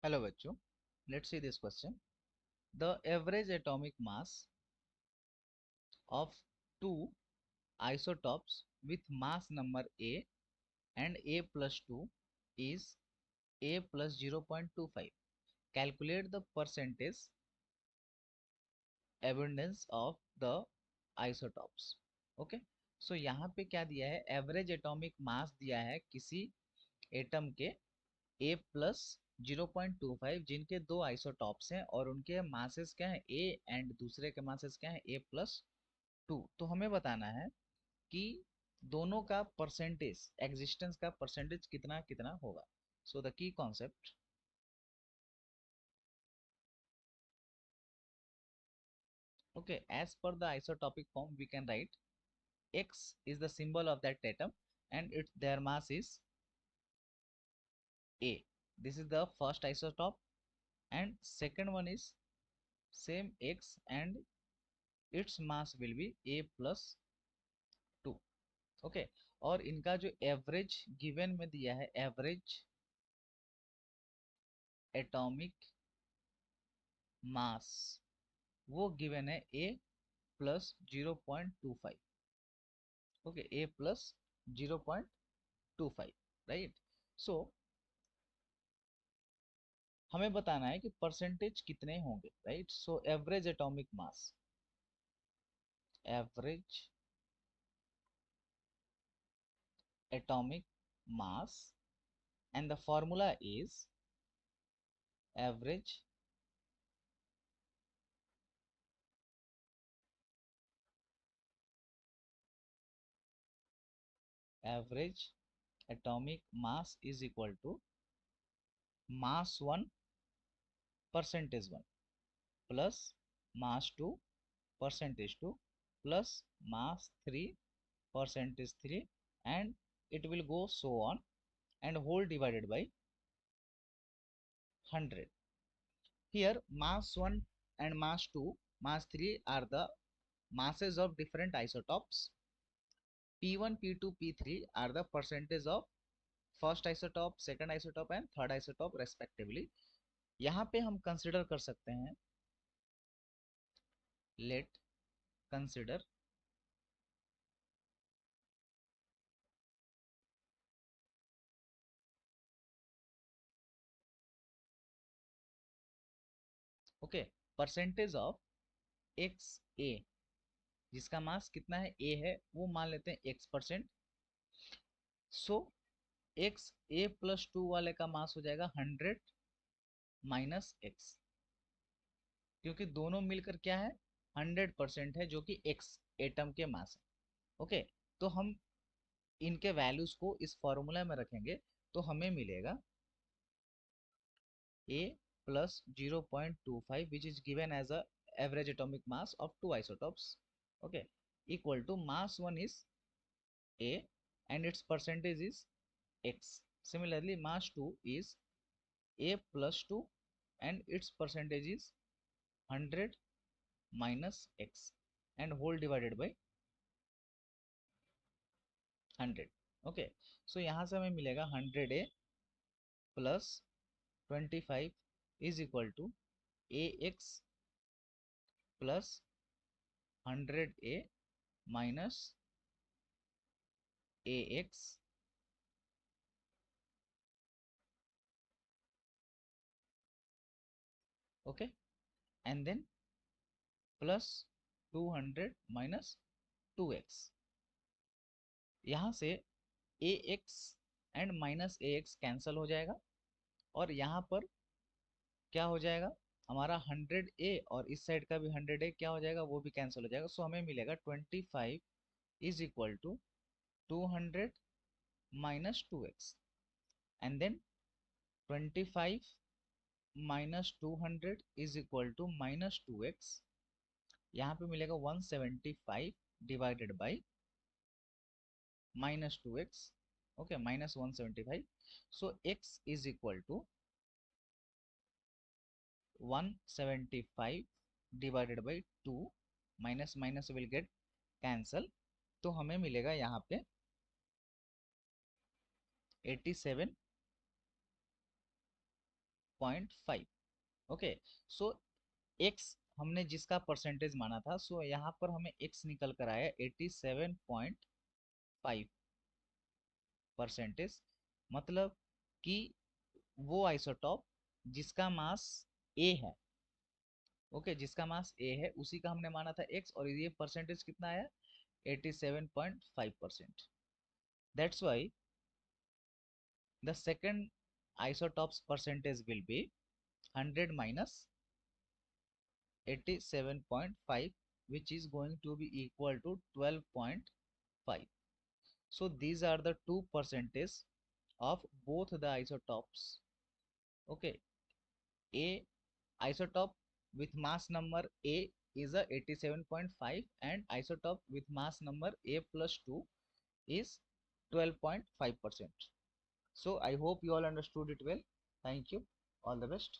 Hello बच्चों, let's see this question. The average atomic mass of two isotopes with mass number A and A plus 2 is A plus 0.25. Calculate the percentage abundance of the isotopes. Okay, सो यहाँ पे क्या दिया है? Average atomic मास दिया है किसी atom के A plus 0.25, जिनके दो आइसोटॉप्स हैं और उनके मासेस क्या है? A एंड दूसरे के मासेस क्या है? A plus 2. तो हमें बताना है कि दोनों का परसेंटेज, एग्जिस्टेंस का परसेंटेज कितना कितना होगा. So the key concept. Okay, as per the isotopic form we can write X is the symbol of that atom and its their mass is A. This is the first isotope and second one is same X and its mass will be A plus 2. Okay, और इनका जो average given में दिया है, average atomic मास, वो given है A plus 0.25. Okay, A plus 0.25, right. So हमें बताना है कि परसेंटेज कितने होंगे, right. So average atomic mass, average atomic mass and the formula is average average atomic mass is equal to mass 1 percentage 1 plus mass 2 percentage 2 plus mass 3 percentage 3, and it will go so on, and whole divided by 100. Here mass 1 and mass 2, mass 3 are the masses of different isotopes. P1, P2, P3 are the percentage of first isotope, second isotope and third isotope respectively. यहाँ पे हम consider कर सकते हैं, let consider okay percentage of XA, जिसका मास कितना है? A है, वो मान लेते हैं X%. So x A plus 2 वाले का मास हो जाएगा 100 माइनस एक्स, क्योंकि दोनों मिलकर क्या है? 100% है, जो कि एक्स एटम के मास है. ओके, तो हम इनके वैल्यूज को इस फॉर्मूला में रखेंगे तो हमें मिलेगा A plus 0.25, which is given as a average atomic mass of two isotopes, okay, equal to mass 1 is A and its percentage is X. Similarly, mass 2 is A plus 2 and its percentage is 100 minus X and whole divided by 100. ओके, सो यहाँ से हमें मिलेगा 100A plus 25 is equal to AX plus 100A minus AX okay, and then plus 200 minus 2X. यहाँ से AX and minus AX cancel हो जाएगा और यहाँ पर क्या हो जाएगा? हमारा 100A और इस साइड का भी 100A क्या हो जाएगा? वो भी कैंसिल हो जाएगा. सो हमें मिलेगा 25 is equal to 200 minus 2x, and then 25 माइनस 200 is equal to minus 2x. यहाँ पे मिलेगा 175 divided by minus 2x. Okay, minus 175. So x is equal to 175 divided by 2, minus minus will get cancel. तो हमें मिलेगा यहाँ पे 87 12.5। ओके, सो x हमने जिसका परसेंटेज माना था, सो यहाँ पर हमें x निकल कर आया 87.5%। मतलब कि वो आइसोटॉप जिसका मास a है, ओके, जिसका मास a है उसी का हमने माना था x, और ये परसेंटेज कितना आया 87.5%। That's why the second isotope's percentage will be 100 minus 87.5, which is going to be equal to 12.5. So these are the two percentage of both the isotopes. Okay, a isotope with mass number a is a 87.5, and isotope with mass number a plus 2 is 12.5%. So I hope you all understood it well. Thank you. All the best.